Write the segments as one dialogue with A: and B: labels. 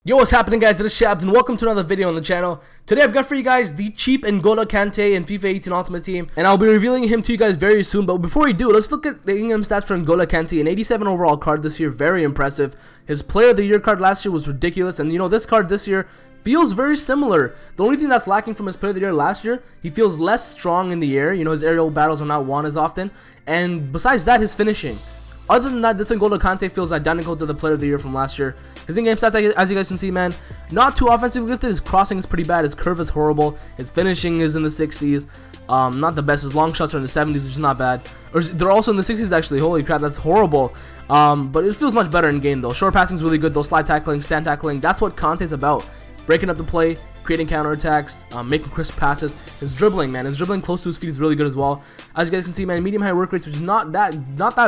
A: Yo, what's happening, guys? It is Shabs and welcome to another video on the channel. Today I've got for you guys the cheap N'golo Kante in FIFA 18 Ultimate Team, and I'll be revealing him to you guys very soon. But before we do, let's look at the in-game stats for N'golo Kante. An 87 overall card this year, very impressive. His Player of the Year card last year was ridiculous, and you know, this card this year feels very similar. The only thing that's lacking from his Player of the Year last year, he feels less strong in the air. You know, his aerial battles are not won as often, and besides that, his finishing. Other than that, this N'golo Kante feels identical to the Player of the Year from last year. His in-game stats, as you guys can see, man, not too offensively gifted. His crossing is pretty bad. His curve is horrible. His finishing is in the 60s. Not the best. His long shots are in the 70s, which is not bad. Or they're also in the 60s, actually. Holy crap, that's horrible. But it feels much better in game, though. Short passing is really good, though. Slide tackling, stand tackling. That's what Kante's about. Breaking up the play, creating counterattacks, making crisp passes. His dribbling, man, his dribbling close to his feet is really good as well. As you guys can see, man, medium high work rates, which is not that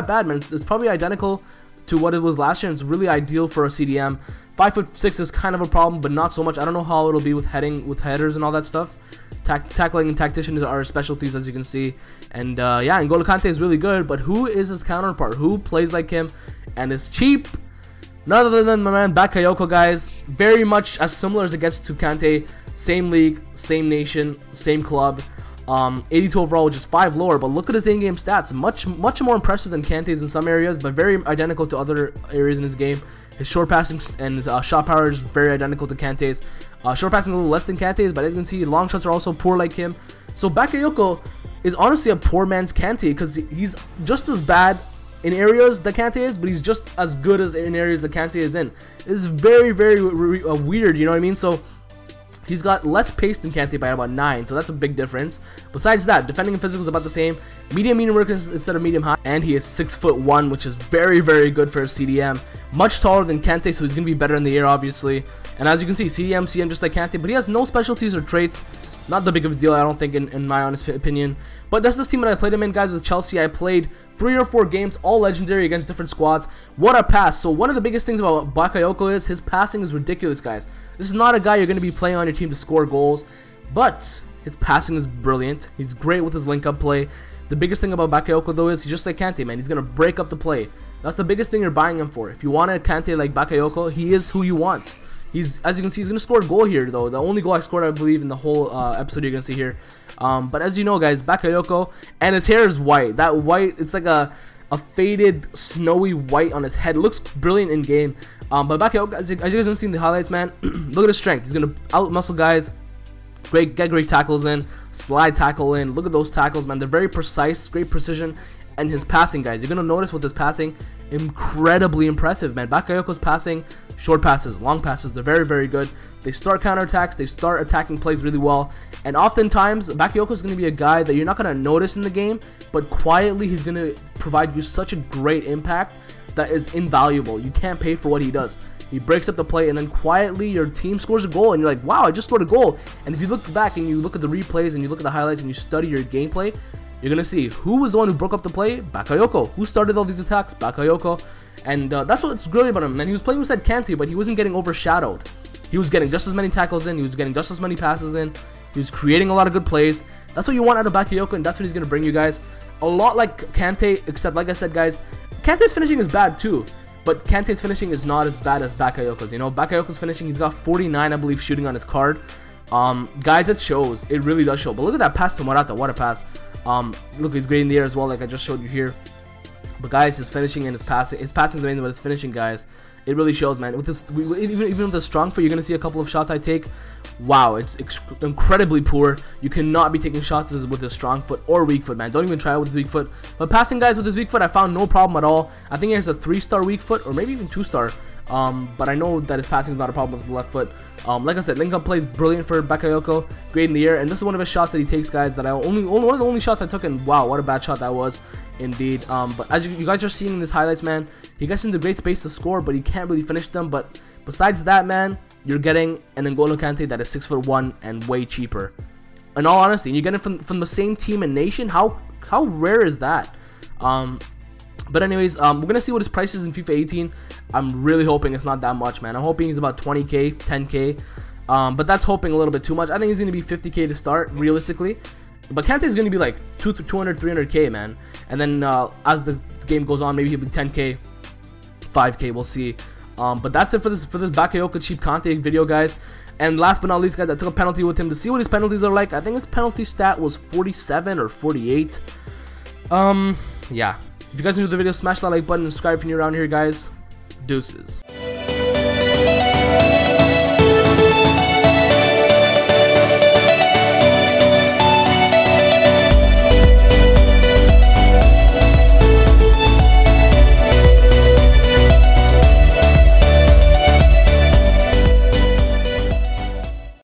A: bad, man. It's probably identical to what it was last year, and it's really ideal for a CDM. 5'6" is kind of a problem, but not so much. I don't know how it'll be with headers and all that stuff. Tackling and tactician are specialties, as you can see. And yeah, N'golo Kante is really good, but who is his counterpart? Who plays like him and is cheap? None other than my man Bakayoko, guys. Very much as similar as it gets to Kante. Same league, same nation, same club. 82 overall, which is 5 lower, but look at his in-game stats. Much more impressive than Kante's in some areas, but very identical to other areas in his game. His short passing and his shot power is very identical to Kante's. Short passing a little less than Kante's, but as you can see, long shots are also poor like him. So Bakayoko is honestly a poor man's Kante, because he's just as bad in areas that Kante is, but he's just as good as in areas that Kante is in. It's very weird, you know what I mean? So he's got less pace than Kante by about 9, so that's a big difference. Besides that, defending and physical is about the same. Medium work instead of medium high, and he is 6'1", which is very good for a CDM. Much taller than Kante, so he's gonna be better in the air, obviously. And as you can see, CM just like Kante, but he has no specialties or traits. Not that big of a deal, I don't think, in my honest opinion. But that's this team that I played him in, guys, with Chelsea. I played 3 or 4 games, all legendary against different squads. What a pass. So one of the biggest things about Bakayoko is his passing is ridiculous, guys. This is not a guy you're going to be playing on your team to score goals, but his passing is brilliant. He's great with his link-up play. The biggest thing about Bakayoko, though, is he's just like Kante, man. He's going to break up the play. That's the biggest thing you're buying him for. If you want a Kante like Bakayoko, he is who you want. He's, as you can see, he's going to score a goal here, though. The only goal I scored, I believe, in the whole episode you're going to see here. But as you know, guys, Bakayoko, and his hair is white. That white, it's like a faded, snowy white on his head. It looks brilliant in game. But Bakayoko, as you guys have seen the highlights, man, look at his strength. He's going to out-muscle guys, get great tackles in, slide tackle in. Look at those tackles, man. They're very precise, great precision. And his passing, guys, you're going to notice with his passing, incredibly impressive, man. Bakayoko's passing, short passes, long passes, they're very good. They start counterattacks, they start attacking plays really well, and oftentimes Bakayoko's going to be a guy that you're not going to notice in the game, but quietly he's going to provide you such a great impact that is invaluable. You can't pay for what he does. He breaks up the play, and then quietly your team scores a goal, and you're like, wow, I just scored a goal. And if you look back and you look at the replays and you look at the highlights and you study your gameplay, you're going to see who was the one who broke up the play? Bakayoko. Who started all these attacks? Bakayoko. And that's what's great about him. And he was playing with Kante, but he wasn't getting overshadowed. He was getting just as many tackles in. He was getting just as many passes in. He was creating a lot of good plays. That's what you want out of Bakayoko, and that's what he's going to bring you guys. A lot like Kante, except like I said, guys, Kante's finishing is bad too. But Kante's finishing is not as bad as Bakayoko's. You know, Bakayoko's finishing, he's got 49, I believe, shooting on his card. Guys, it shows. It really does show. But look at that pass to Morata. What a pass. Look, he's great in the air as well, like I just showed you here. But guys, his finishing and his passing is amazing, but his finishing, guys, it really shows, man. With this, even with the strong foot, you're gonna see a couple of shots I take. Wow, it's incredibly poor. You cannot be taking shots with a strong foot or weak foot, man. Don't even try it with his weak foot. But passing, guys, with his weak foot, I found no problem at all. I think he has a 3-star weak foot, or maybe even 2-star. But I know that his passing is not a problem with the left foot. Like I said, link up play is brilliant for Bakayoko, great in the air, and this is one of his shots that he takes, guys. That one of the only shots I took, and wow, what a bad shot that was, indeed. But as you guys are seeing in this highlights, man, he gets into great space to score, but he can't really finish them. But besides that, man, you're getting an N'golo Kante that is 6'1" and way cheaper. In all honesty, and you get it from the same team and nation. How rare is that? But anyways, we're gonna see what his price is in FIFA 18. I'm really hoping it's not that much, man. I'm hoping he's about 20k, 10k. But that's hoping a little bit too much. I think he's gonna be 50k to start, realistically. But Kante is gonna be like 200, 300k, man. And then as the game goes on, maybe he'll be 10k, 5k. We'll see. But that's it for this Bakayoko cheap Kante video, guys. And last but not least, guys, I took a penalty with him to see what his penalties are like. I think his penalty stat was 47 or 48. Yeah. If you guys enjoyed the video, smash that like button and subscribe if you're new around here, guys. Deuces.